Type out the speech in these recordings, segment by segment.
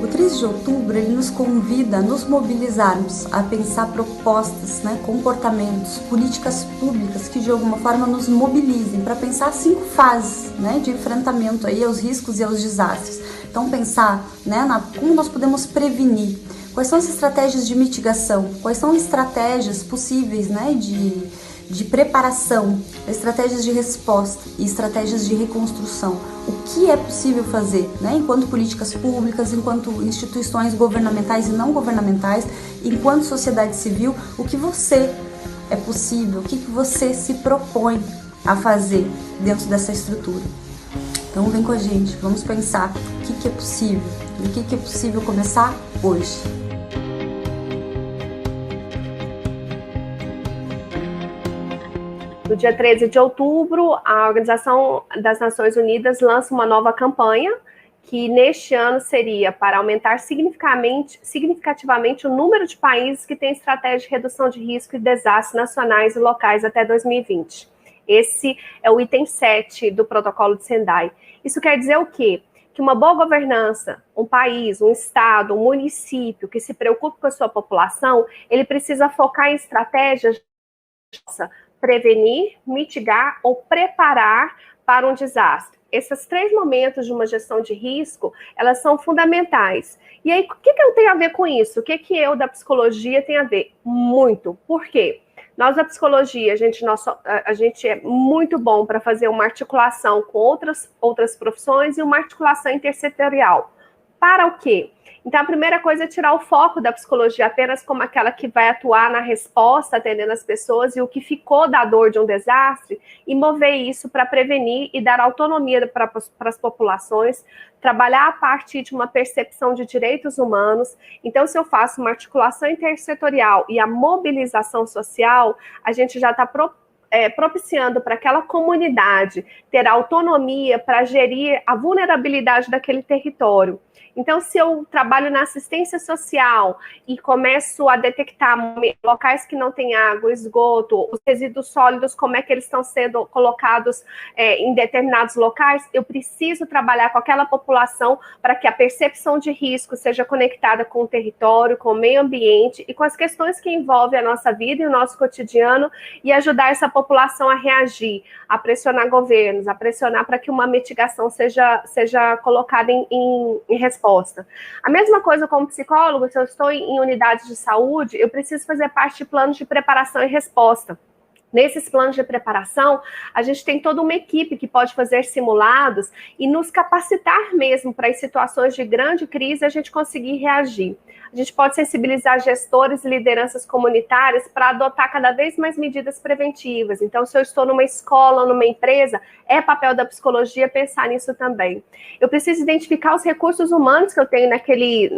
O 13 de outubro ele nos convida a nos mobilizarmos, a pensar propostas, comportamentos, políticas públicas que de alguma forma nos mobilizem para pensar 5 fases de enfrentamento aí aos riscos e aos desastres. Então pensar como nós podemos prevenir, quais são as estratégias de mitigação, quais são as estratégias possíveis de preparação, estratégias de resposta e estratégias de reconstrução. O que é possível fazer, enquanto políticas públicas, enquanto instituições governamentais e não governamentais, enquanto sociedade civil, o que você é possível, o que você se propõe a fazer dentro dessa estrutura. Então vem com a gente, vamos pensar o que é possível, e o que é possível começar hoje. No dia 13 de outubro, a Organização das Nações Unidas lança uma nova campanha, que neste ano seria para aumentar significativamente o número de países que têm estratégia de redução de risco e desastres nacionais e locais até 2020. Esse é o item 7 do protocolo de Sendai. Isso quer dizer o quê? Que uma boa governança, um país, um estado, um município que se preocupe com a sua população, ele precisa focar em estratégias prevenir, mitigar ou preparar para um desastre. Esses 3 momentos de uma gestão de risco, elas são fundamentais. E aí, o que eu tenho a ver com isso? O que eu, da psicologia, tenho a ver? Muito. Por quê? Nós, da psicologia, a gente é muito bom para fazer uma articulação com outras profissões e uma articulação intersetorial. Para o quê? Então, a primeira coisa é tirar o foco da psicologia apenas como aquela que vai atuar na resposta, atendendo as pessoas, e o que ficou da dor de um desastre, e mover isso para prevenir e dar autonomia para as populações, trabalhar a partir de uma percepção de direitos humanos. Então, se eu faço uma articulação intersetorial e a mobilização social, a gente já está propiciando para aquela comunidade ter autonomia para gerir a vulnerabilidade daquele território. Então, se eu trabalho na assistência social e começo a detectar locais que não têm água, esgoto, os resíduos sólidos, como é que eles estão sendo colocados em determinados locais, eu preciso trabalhar com aquela população para que a percepção de risco seja conectada com o território, com o meio ambiente e com as questões que envolvem a nossa vida e o nosso cotidiano e ajudar essa população a reagir, a pressionar governos, a pressionar para que uma mitigação seja colocada em resposta. A mesma coisa como psicólogo, se eu estou em unidades de saúde, eu preciso fazer parte de planos de preparação e resposta. Nesses planos de preparação, a gente tem toda uma equipe que pode fazer simulados e nos capacitar mesmo para, em situações de grande crise, a gente conseguir reagir. A gente pode sensibilizar gestores e lideranças comunitárias para adotar cada vez mais medidas preventivas. Então, se eu estou numa escola, numa empresa, é papel da psicologia pensar nisso também. Eu preciso identificar os recursos humanos que eu tenho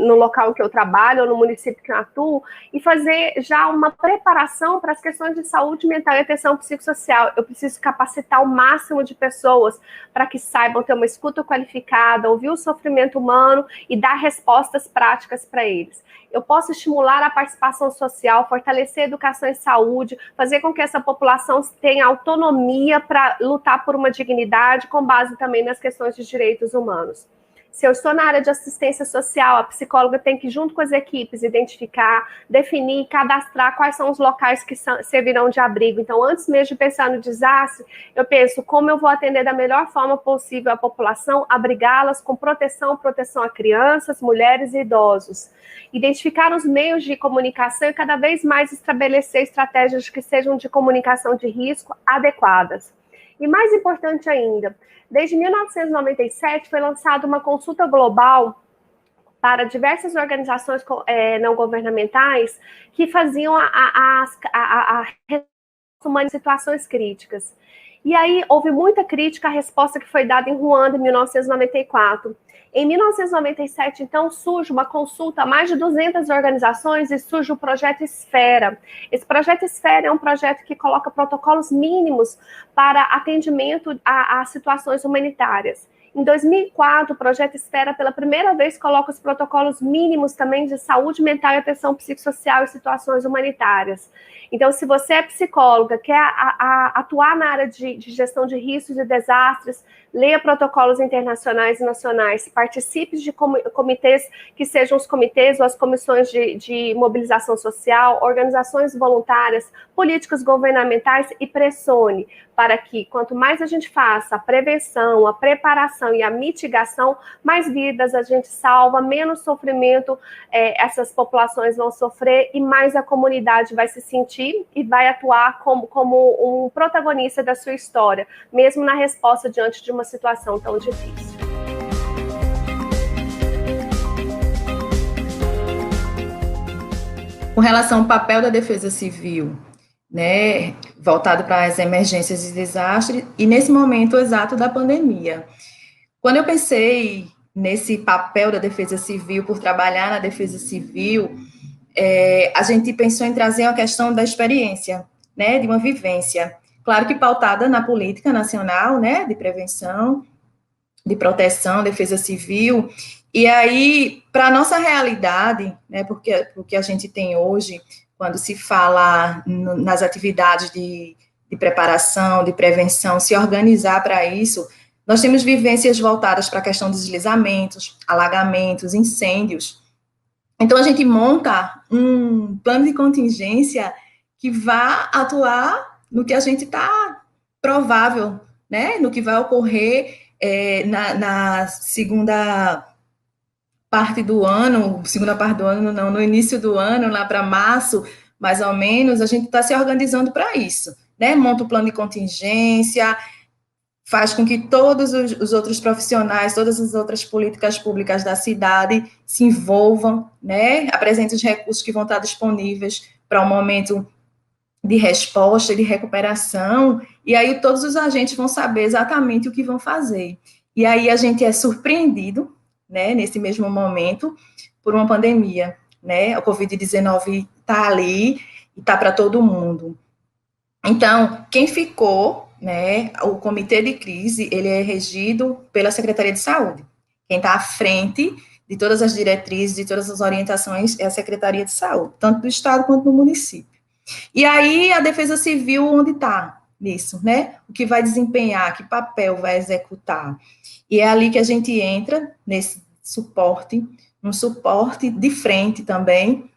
no local que eu trabalho ou no município que eu atuo e fazer já uma preparação para as questões de saúde mental e atenção psicossocial. Eu preciso capacitar o máximo de pessoas para que saibam ter uma escuta qualificada, ouvir o sofrimento humano e dar respostas práticas para eles. Eu posso estimular a participação social, fortalecer a educação e saúde, fazer com que essa população tenha autonomia para lutar por uma dignidade, com base também nas questões de direitos humanos. Se eu estou na área de assistência social, a psicóloga tem que, junto com as equipes, identificar, definir, cadastrar quais são os locais que servirão de abrigo. Então, antes mesmo de pensar no desastre, eu penso como eu vou atender da melhor forma possível a população, abrigá-las com proteção a crianças, mulheres e idosos. Identificar os meios de comunicação e cada vez mais estabelecer estratégias que sejam de comunicação de risco adequadas. E mais importante ainda, desde 1997 foi lançada uma consulta global para diversas organizações não governamentais que faziam a situações críticas. E aí houve muita crítica à resposta que foi dada em Ruanda em 1994. Em 1997, então, surge uma consulta a mais de 200 organizações e surge o Projeto Esfera. Esse Projeto Esfera é um projeto que coloca protocolos mínimos para atendimento a situações humanitárias. Em 2004, o Projeto Esfera, pela primeira vez, coloca os protocolos mínimos também de saúde mental e atenção psicossocial em situações humanitárias. Então, se você é psicóloga, quer atuar na área de de gestão de riscos e desastres, leia protocolos internacionais e nacionais, participe de comitês que sejam os comitês ou as comissões de mobilização social, organizações voluntárias, políticas governamentais e pressione para que, quanto mais a gente faça a prevenção, a preparação e a mitigação, mais vidas a gente salva, menos sofrimento essas populações vão sofrer e mais a comunidade vai se sentir e vai atuar como um protagonista da sua história, mesmo na resposta diante de uma situação tão difícil. Com relação ao papel da Defesa Civil, né, voltado para as emergências e desastres, e nesse momento exato da pandemia. Quando eu pensei nesse papel da Defesa Civil, por trabalhar na Defesa Civil, a gente pensou em trazer uma questão da experiência, né, de uma vivência, claro que pautada na política nacional, né, de prevenção, de proteção, defesa civil, e aí, para a nossa realidade, né, porque a gente tem hoje, quando se fala nas atividades de preparação, de prevenção, se organizar para isso, nós temos vivências voltadas para a questão dos deslizamentos, alagamentos, incêndios. Então, a gente monta um plano de contingência que vá atuar no que a gente está provável, né, no que vai ocorrer na segunda parte do ano, não, no início do ano, lá para março, mais ou menos, a gente está se organizando para isso, né? Monta o plano de contingência, faz com que todos os outros profissionais, todas as outras políticas públicas da cidade se envolvam, né? Apresentem os recursos que vão estar disponíveis para um momento de resposta, de recuperação, e aí todos os agentes vão saber exatamente o que vão fazer. E aí a gente é surpreendido, né, nesse mesmo momento, por uma pandemia, né, a Covid-19 está ali e está para todo mundo. Então, quem ficou, né, o comitê de crise, ele é regido pela Secretaria de Saúde. Quem está à frente de todas as diretrizes, de todas as orientações, é a Secretaria de Saúde, tanto do Estado quanto do município. E aí, a Defesa Civil, onde está nisso, né? O que vai desempenhar, que papel vai executar. E é ali que a gente entra, nesse suporte, um suporte de frente também,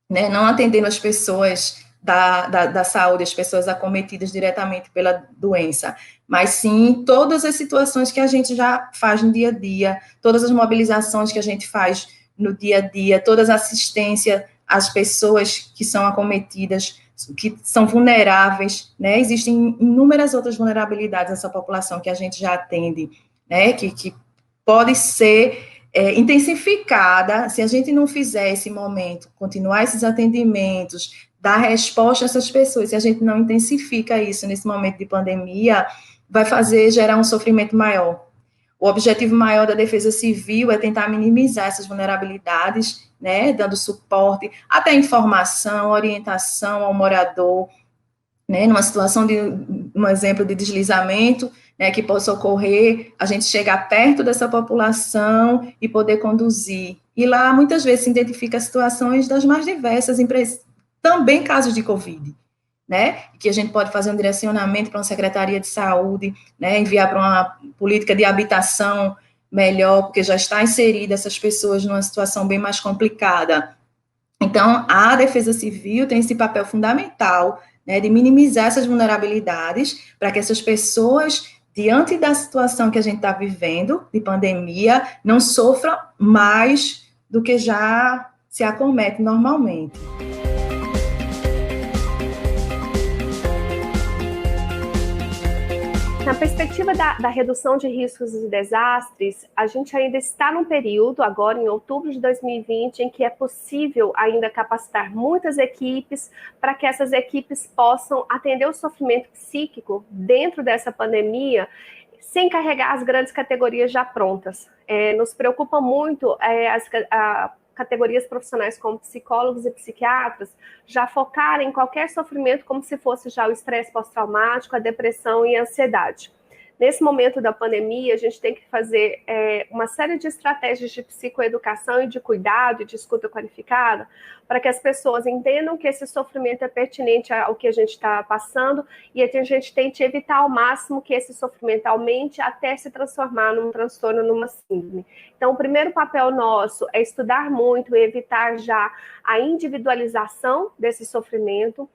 né? Não atendendo as pessoas da saúde, as pessoas acometidas diretamente pela doença, mas sim todas as situações que a gente já faz no dia a dia, todas as mobilizações que a gente faz no dia a dia, todas as assistências às pessoas que são acometidas, que são vulneráveis, né? Existem inúmeras outras vulnerabilidades nessa população que a gente já atende, né? Que pode ser intensificada se a gente não fizer esse momento, continuar esses atendimentos, dar resposta a essas pessoas, se a gente não intensifica isso nesse momento de pandemia, vai gerar um sofrimento maior. O objetivo maior da Defesa Civil é tentar minimizar essas vulnerabilidades, né, dando suporte, até informação, orientação ao morador, né, numa situação um exemplo de deslizamento, né, que possa ocorrer, a gente chegar perto dessa população e poder conduzir. E lá, muitas vezes, se identifica situações das mais diversas, também casos de Covid, né, que a gente pode fazer um direcionamento para uma Secretaria de Saúde, né, enviar para uma política de habitação melhor, porque já está inserida essas pessoas numa situação bem mais complicada. Então, a Defesa Civil tem esse papel fundamental, né, de minimizar essas vulnerabilidades, para que essas pessoas, diante da situação que a gente está vivendo, de pandemia, não sofram mais do que já se acomete normalmente. Na perspectiva da redução de riscos e desastres, a gente ainda está num período, agora em outubro de 2020, em que é possível ainda capacitar muitas equipes para que essas equipes possam atender o sofrimento psíquico dentro dessa pandemia, sem carregar as grandes categorias já prontas. Nos preocupa muito categorias profissionais como psicólogos e psiquiatras já focarem em qualquer sofrimento como se fosse já o estresse pós-traumático, a depressão e a ansiedade. Nesse momento da pandemia, a gente tem que fazer uma série de estratégias de psicoeducação e de cuidado e de escuta qualificada para que as pessoas entendam que esse sofrimento é pertinente ao que a gente está passando e a gente tente evitar ao máximo que esse sofrimento aumente até se transformar num transtorno, numa síndrome. Então, o primeiro papel nosso é estudar muito e evitar já a individualização desse sofrimento,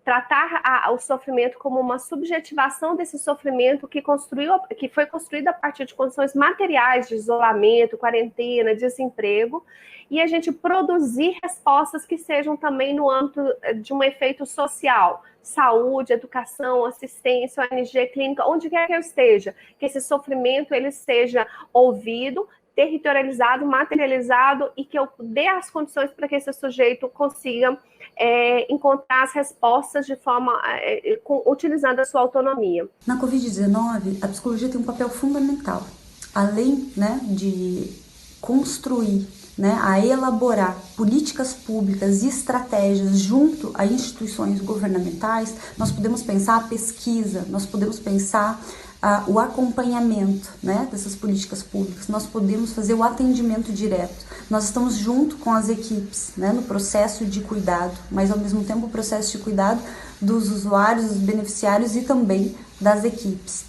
tratar o sofrimento como uma subjetivação desse sofrimento que foi construído a partir de condições materiais de isolamento, quarentena, desemprego, e a gente produzir respostas que sejam também no âmbito de um efeito social, saúde, educação, assistência, ONG, clínica, onde quer que eu esteja, que esse sofrimento ele seja ouvido, territorializado, materializado e que eu dê as condições para que esse sujeito consiga encontrar as respostas de forma utilizando a sua autonomia. Na Covid-19, a psicologia tem um papel fundamental, além, né, de construir, né, a elaborar políticas públicas e estratégias junto a instituições governamentais. Nós podemos pensar a pesquisa, nós podemos pensar o acompanhamento, né, dessas políticas públicas, nós podemos fazer o atendimento direto. Nós estamos junto com as equipes, né, no processo de cuidado, mas ao mesmo tempo o processo de cuidado dos usuários, dos beneficiários e também das equipes.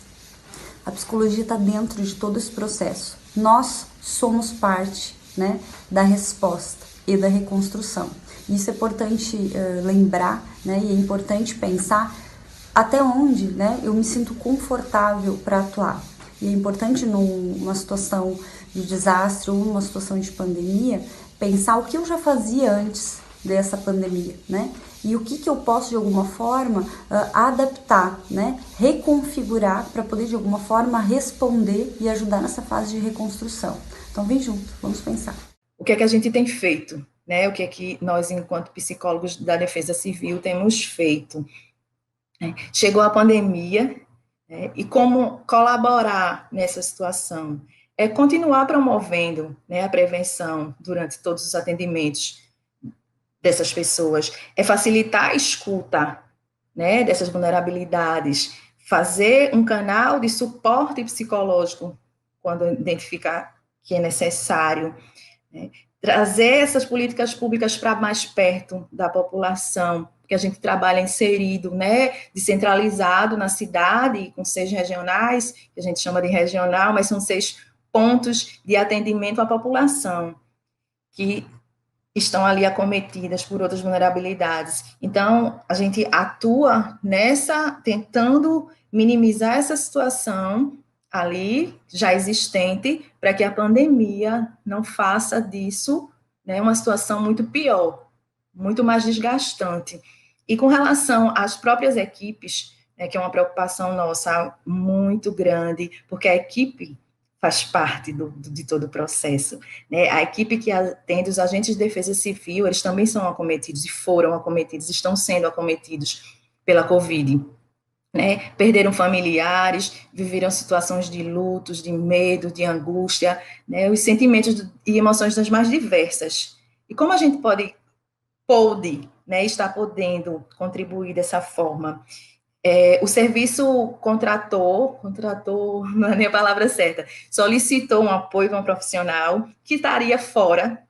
A psicologia está dentro de todo esse processo. Nós somos parte, né, da resposta e da reconstrução. Isso é importante lembrar, né, e é importante pensar até onde, né, eu me sinto confortável para atuar. E é importante numa situação de desastre ou numa situação de pandemia, pensar o que eu já fazia antes dessa pandemia, né? E o que eu posso, de alguma forma, adaptar, né? Reconfigurar para poder, de alguma forma, responder e ajudar nessa fase de reconstrução. Então, vem junto, vamos pensar. O que é que a gente tem feito, né? O que é que nós, enquanto psicólogos da Defesa Civil, temos feito? Chegou a pandemia, né, e como colaborar nessa situação? É continuar promovendo, né, a prevenção durante todos os atendimentos dessas pessoas, é facilitar a escuta, né, dessas vulnerabilidades, fazer um canal de suporte psicológico quando identificar que é necessário, né, trazer essas políticas públicas para mais perto da população, que a gente trabalha inserido, né, descentralizado na cidade, com 6 regionais, que a gente chama de regional, mas são 6 pontos de atendimento à população, que estão ali acometidas por outras vulnerabilidades. Então, a gente atua tentando minimizar essa situação ali, já existente, para que a pandemia não faça disso, né, uma situação muito pior, muito mais desgastante. E com relação às próprias equipes, né, que é uma preocupação nossa muito grande, porque a equipe faz parte de todo o processo, né? A equipe que atende os agentes de defesa civil, eles também são acometidos, e foram acometidos, estão sendo acometidos pela Covid, né? Perderam familiares, viveram situações de lutos, de medo, de angústia, né? Os sentimentos e emoções das mais diversas. E como a gente pôde, né, estar podendo contribuir dessa forma? O serviço contratou, não é nem a palavra certa, solicitou um apoio de um profissional que estaria fora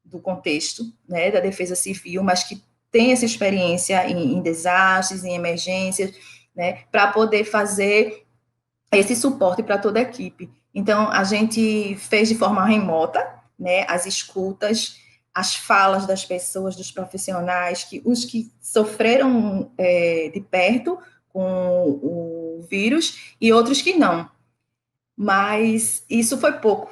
do contexto, né, da defesa civil, mas que tem essa experiência em desastres, em emergências, né, para poder fazer esse suporte para toda a equipe. Então, a gente fez de forma remota, né, as escutas, as falas das pessoas, dos profissionais, os que sofreram de perto com o vírus e outros que não. Mas isso foi pouco,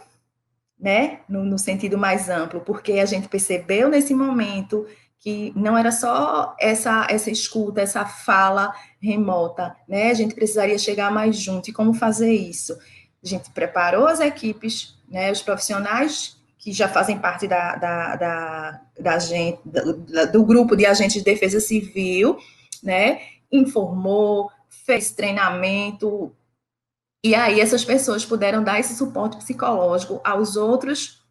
né, no sentido mais amplo, porque a gente percebeu nesse momento que não era só essa escuta, essa fala remota, né, a gente precisaria chegar mais junto. E como fazer isso? A gente preparou as equipes, né, os profissionais que já fazem parte do grupo de agentes de defesa civil, né, informou, fez treinamento, e aí essas pessoas puderam dar esse suporte psicológico aos outros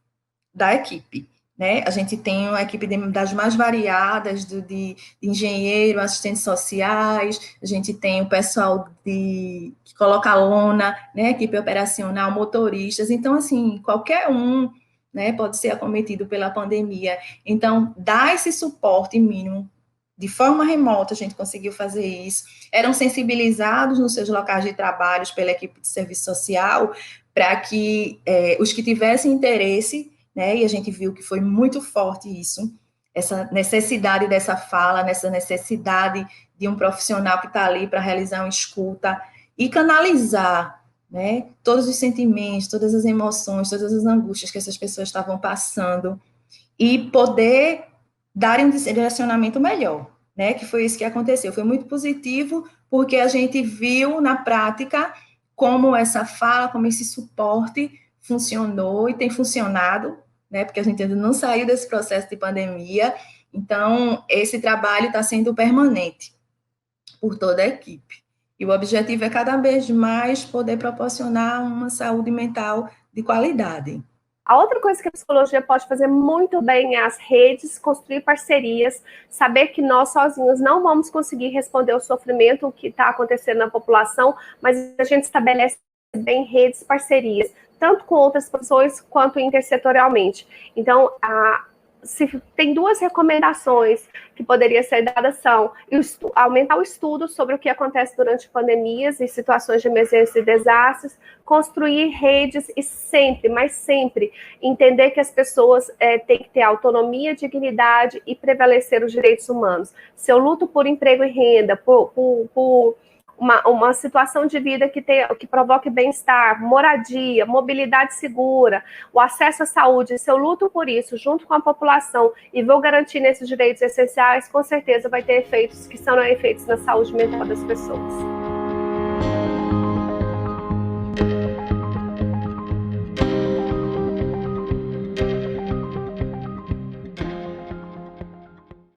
da equipe, né? A gente tem uma equipe das mais variadas, de engenheiro, assistentes sociais, a gente tem o pessoal que coloca a lona, né? Equipe operacional, motoristas. Então, assim, qualquer um, né, pode ser acometido pela pandemia. Então, dar esse suporte mínimo de forma remota, a gente conseguiu fazer isso. Eram sensibilizados nos seus locais de trabalho pela equipe de serviço social para que os que tivessem interesse, né, e a gente viu que foi muito forte isso, essa necessidade dessa fala, nessa necessidade de um profissional que está ali para realizar uma escuta e canalizar, né, todos os sentimentos, todas as emoções, todas as angústias que essas pessoas estavam passando e poder dar um direcionamento melhor, né, que foi isso que aconteceu. Foi muito positivo, porque a gente viu na prática como essa fala, como esse suporte funcionou e tem funcionado, né, porque a gente ainda não saiu desse processo de pandemia, então esse trabalho está sendo permanente por toda a equipe. E o objetivo é cada vez mais poder proporcionar uma saúde mental de qualidade. A outra coisa que a psicologia pode fazer muito bem é as redes, construir parcerias, saber que nós sozinhos não vamos conseguir responder ao sofrimento que está acontecendo na população, mas a gente estabelece bem redes, parcerias, tanto com outras pessoas quanto intersetorialmente. Então, se tem duas recomendações que poderiam ser dadas são aumentar o estudo sobre o que acontece durante pandemias e situações de emergência e desastres, construir redes e sempre, mas sempre, entender que as pessoas têm que ter autonomia, dignidade e prevalecer os direitos humanos. Se eu luto por emprego e renda, por uma situação de vida que provoque bem-estar, moradia, mobilidade segura, o acesso à saúde, se eu luto por isso junto com a população e vou garantir nesses direitos essenciais, com certeza vai ter efeitos que são efeitos na saúde mental das pessoas.